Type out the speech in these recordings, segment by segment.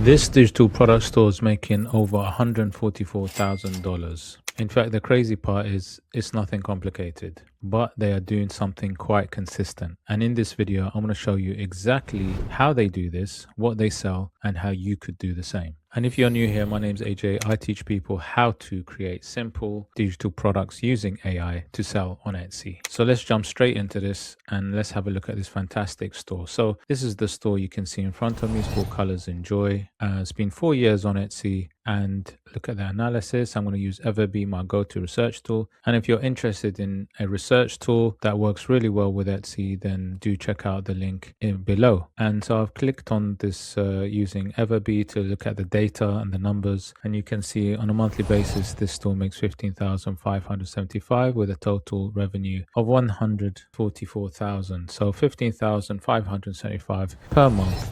This digital product store is making over $144,000. In fact, the crazy part is it's nothing complicated, but they are doing something quite consistent. And in this video, I'm going to show you exactly how they do this, what they sell, and how you could do the same. And if you're new here, my name's AJ. I teach people how to create simple digital products using AI to sell on Etsy. So let's jump straight into this and let's have a look at this fantastic store. So this is the store you can see in front of me. It's called Colors Enjoy. It's been 4 years on Etsy. And look at the analysis. I'm going to use Everbee, my go-to research tool. And if you're interested in a research tool that works really well with Etsy, then do check out the link below. And so I've clicked on this using Everbee to look at the data and the numbers. And you can see on a monthly basis, this store makes $15,575 with a total revenue of $144,000. So $15,575 per month,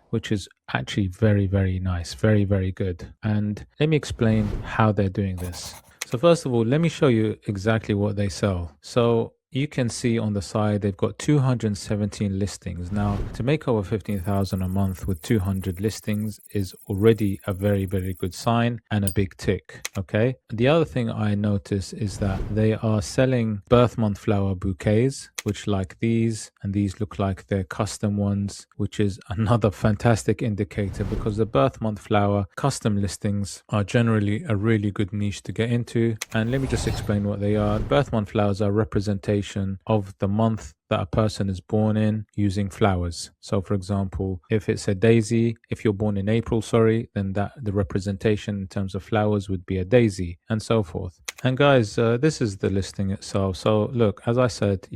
which is actually very, very nice, very, very good. And let me explain how they're doing this. So first of all, let me show you exactly what they sell. So you can see on the side, they've got 217 listings. Now, to make over 15,000 a month with 200 listings is already a very, very good sign and a big tick, okay? The other thing I notice is that they are selling birth month flower bouquets, which like these, and these look like they're custom ones, which is another fantastic indicator because the birth month flower custom listings are generally a really good niche to get into. And let me just explain what they are. Birth month flowers are representation of the month that a person is born in using flowers. So for example, if it's a daisy, if you're born in April, then the representation in terms of flowers would be a daisy and so forth. And guys, this is the listing itself. So look, as I said,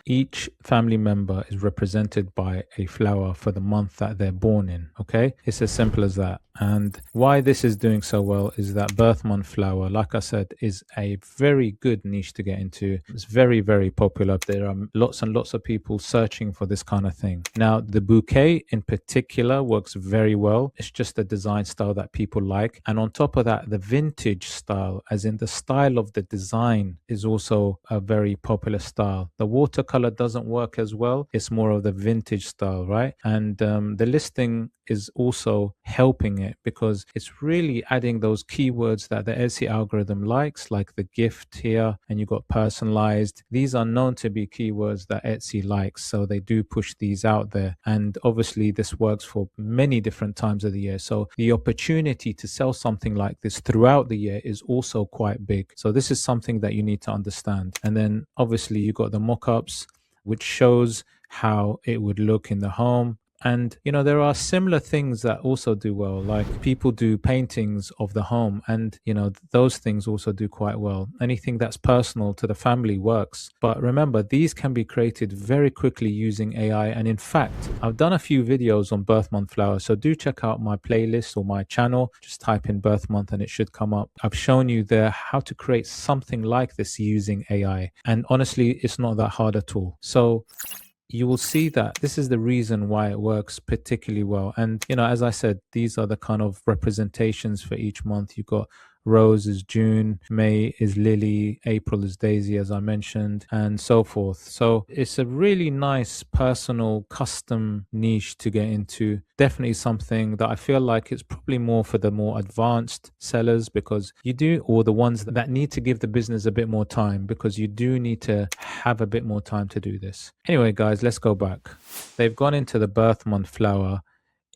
each family member is represented by a flower for the month that they're born in. Okay, it's as simple as that. And why this is doing so well is that birth month flower, like I said, is a very good niche to get into. It's very, very popular. There are lots and lots of people searching for this kind of thing. Now, the bouquet in particular works very well. It's just a design style that people like. And on top of that, the vintage style, as in the style of the design, is also a very popular style. The watercolor doesn't work as well. It's more of the vintage style, right? And the listing is also helping it because it's really adding those keywords that the Etsy algorithm likes, like the gift here, and you've got personalized. These are known to be keywords that Etsy likes, so they do push these out there. And obviously this works for many different times of the year. So the opportunity to sell something like this throughout the year is also quite big. So this is something that you need to understand. And then obviously you got the mock-ups, which shows how it would look in the home. And, there are similar things that also do well, like people do paintings of the home and, those things also do quite well. Anything that's personal to the family works. But remember, these can be created very quickly using AI. And in fact, I've done a few videos on birth month flowers. So do check out my playlist or my channel. Just type in birth month and it should come up. I've shown you there how to create something like this using AI. And honestly, it's not that hard at all. So you will see that this is the reason why it works particularly well. And, as I said, these are the kind of representations for each month. You've got Rose is June, May is Lily, April is Daisy, as I mentioned, and so forth. So it's a really nice personal custom niche to get into. Definitely something that I feel like it's probably more for the more advanced sellers or the ones that need to give the business a bit more time, because you do need to have a bit more time to do this. Anyway, guys, let's go back. They've gone into the birth month flower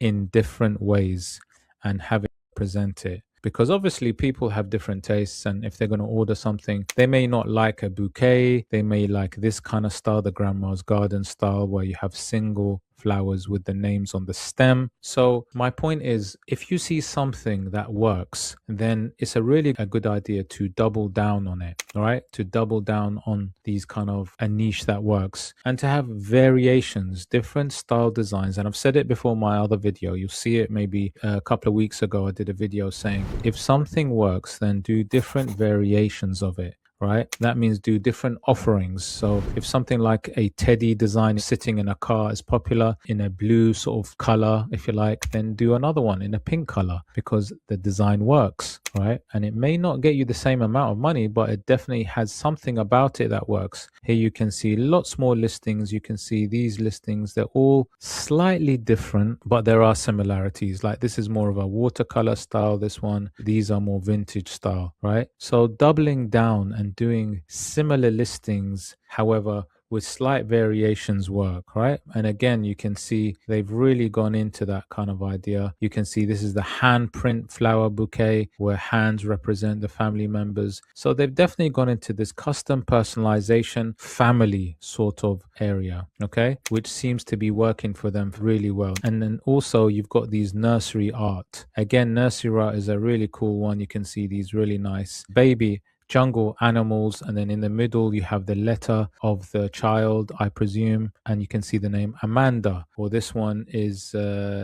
in different ways and have it present it. Because obviously people have different tastes, and if they're going to order something, they may not like a bouquet. They may like this kind of style, the grandma's garden style, where you have single flowers with the names on the stem. So my point is, if you see something that works, then it's a good idea to double down on it, all right? To double down on these kind of a niche that works, and to have variations, different style designs. And I've said it before in my other video. You'll see it maybe a couple of weeks ago. I did a video saying, if something works, then do different variations of it. Right? That means do different offerings. So if something like a teddy design sitting in a car is popular in a blue sort of color, if you like, then do another one in a pink color because the design works. right? And it may not get you the same amount of money, but it definitely has something about it that works. Here you can see lots more listings. You can see these listings. They're all slightly different, but there are similarities. Like this is more of a watercolor style, this one. These are more vintage style, right? So doubling down and doing similar listings, however, with slight variations work, right? And again, you can see they've really gone into that kind of idea. You can see this is the handprint flower bouquet where hands represent the family members. So they've definitely gone into this custom personalization family sort of area, okay, which seems to be working for them really well. And then also you've got these nursery art. Again, nursery art is a really cool one. You can see these really nice baby jungle animals, and then in the middle you have the letter of the child, I presume, and you can see the name Amanda, or this one is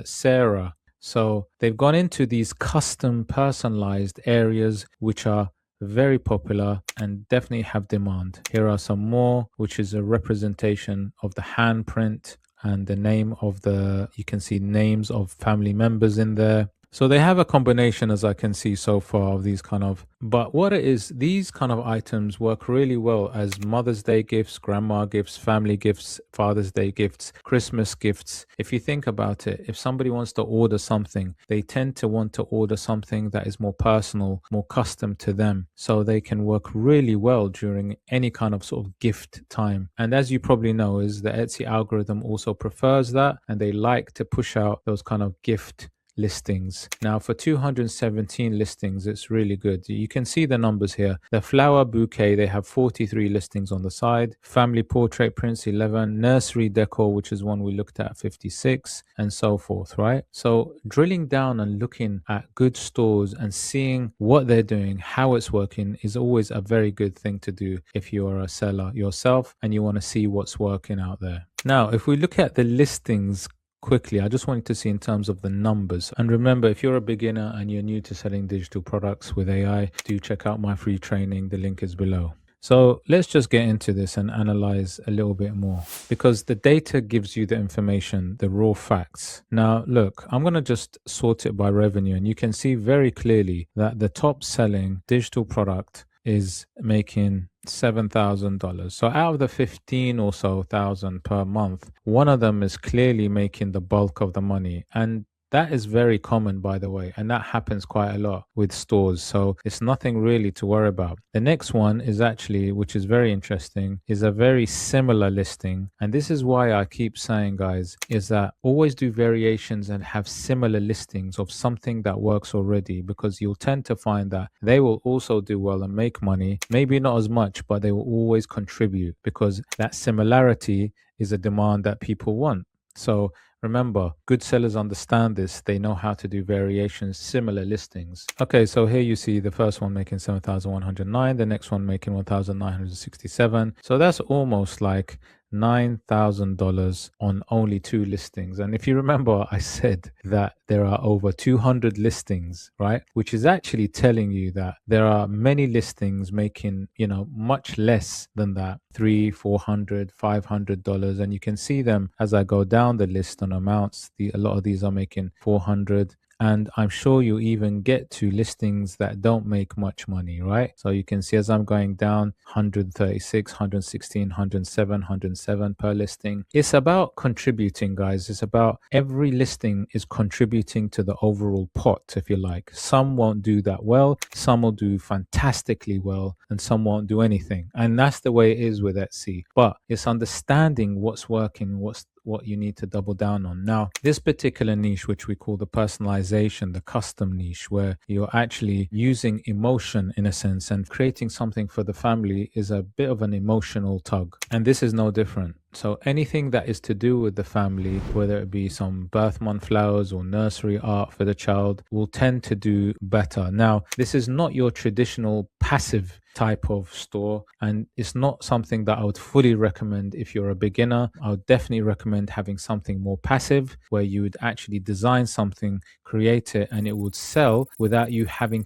Sarah. So they've gone into these custom personalized areas which are very popular and definitely have demand. Here are some more, which is a representation of the handprint and the name of you can see names of family members in there. So they have a combination, as I can see so far, of these kind of, but what it is, these kind of items work really well as Mother's Day gifts, grandma gifts, family gifts, Father's Day gifts, Christmas gifts. If you think about it, if somebody wants to order something, they tend to want to order something that is more personal, more custom to them. So they can work really well during any kind of sort of gift time. And as you probably know, is the Etsy algorithm also prefers that, and they like to push out those kind of gift listings. Now for 217 listings, it's really good. You can see the numbers here. The flower bouquet, they have 43 listings on the side. Family portrait prints 11, nursery decor, which is one we looked at, 56, and so forth, right? So drilling down and looking at good stores and seeing what they're doing, how it's working, is always a very good thing to do if you are a seller yourself and you want to see what's working out there. Now, if we look at the listings quickly, I just wanted to see in terms of the numbers. And remember, if you're a beginner and you're new to selling digital products with AI, do check out my free training. The link is below. So let's just get into this and analyze a little bit more, because the data gives you the information, the raw facts. Now, look, I'm going to just sort it by revenue, and you can see very clearly that the top selling digital product is making $7,000. So out of the 15 or so thousand per month, one of them is clearly making the bulk of the money. And that is very common, by the way, and that happens quite a lot with stores. So it's nothing really to worry about. The next one is actually, which is very interesting, is a very similar listing. And this is why I keep saying, guys, is that always do variations and have similar listings of something that works already, because you'll tend to find that they will also do well and make money. Maybe not as much, but they will always contribute, because that similarity is a demand that people want. So remember, good sellers understand this. They know how to do variations, similar listings. Okay, so here you see the first one making 7,109, the next one making 1,967. So that's almost like $9,000 on only 2 listings. And if you remember, I said that there are over 200 listings, right? Which is actually telling you that there are many listings making, much less than that, $300, $400, $500. And you can see them as I go down the list on amounts. A lot of these are making 400. And I'm sure you even get to listings that don't make much money, right? So you can see as I'm going down, 136, 116, 107, 107 per listing. It's about contributing, guys. It's about every listing is contributing to the overall pot, if you like. Some won't do that well. Some will do fantastically well, and some won't do anything. And that's the way it is with Etsy. But it's understanding what's working, what you need to double down on. Now, this particular niche, which we call the personalization, the custom niche, where you're actually using emotion in a sense and creating something for the family, is a bit of an emotional tug. And this is no different. So anything that is to do with the family, whether it be some birth month flowers or nursery art for the child, will tend to do better. Now, this is not your traditional passive type of store, and it's not something that I would fully recommend if you're a beginner. I would definitely recommend having something more passive, where you would actually design something, create it, and it would sell without you having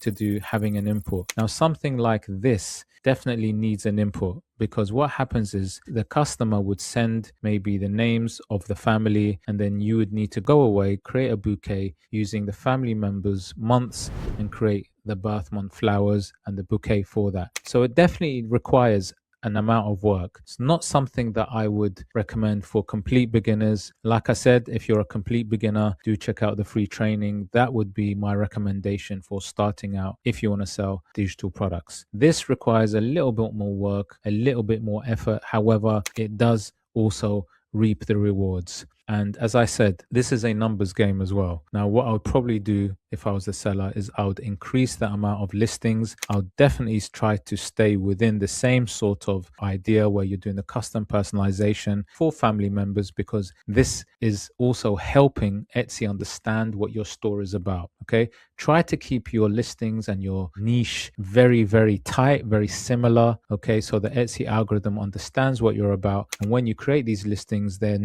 an input. Now, something like this definitely needs an input, because what happens is the customer would send maybe the names of the family, and then you would need to go away, create a bouquet using the family members' months, and create the birth month flowers and the bouquet for that. So it definitely requires an amount of work. It's not something that I would recommend for complete beginners. Like I said, if you're a complete beginner, do check out the free training. That would be my recommendation for starting out if you want to sell digital products. This requires a little bit more work, a little bit more effort. However, it does also reap the rewards. And as I said, this is a numbers game as well. Now, what I would probably do if I was a seller is I would increase the amount of listings. I would definitely try to stay within the same sort of idea where you're doing the custom personalization for family members, because this is also helping Etsy understand what your store is about. Okay. Try to keep your listings and your niche very, very tight, very similar. Okay. So the Etsy algorithm understands what you're about. And when you create these listings, they're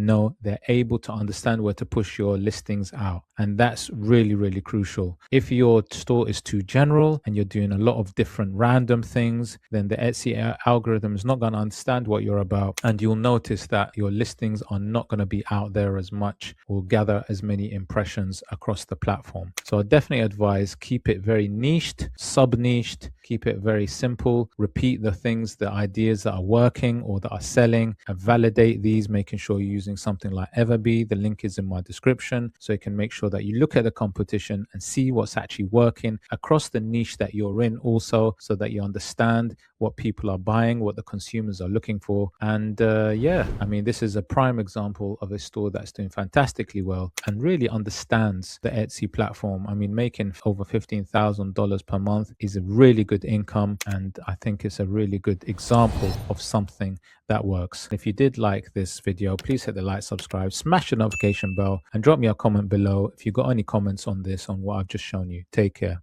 able to understand where to push your listings out. And that's really, really crucial. If your store is too general and you're doing a lot of different random things, then the Etsy algorithm is not going to understand what you're about. And you'll notice that your listings are not going to be out there as much or gather as many impressions across the platform. So I definitely advise keep it very niched, sub-niched, keep it very simple, repeat the things, the ideas that are working or that are selling, and validate these, making sure you're using something like Everbee. The link is in my description, so you can make sure that you look at the competition and see what's actually working across the niche that you're in also, so that you understand what people are buying, what the consumers are looking for. And yeah, I mean, this is a prime example of a store that's doing fantastically well and really understands the Etsy platform. I mean, making over $15,000 per month is a really good income, and I think it's a really good example of something that works. If you did like this video, please hit the like, subscribe, smash the notification bell, and drop me a comment below if you got any comments on this, on what I've just shown you. Take care.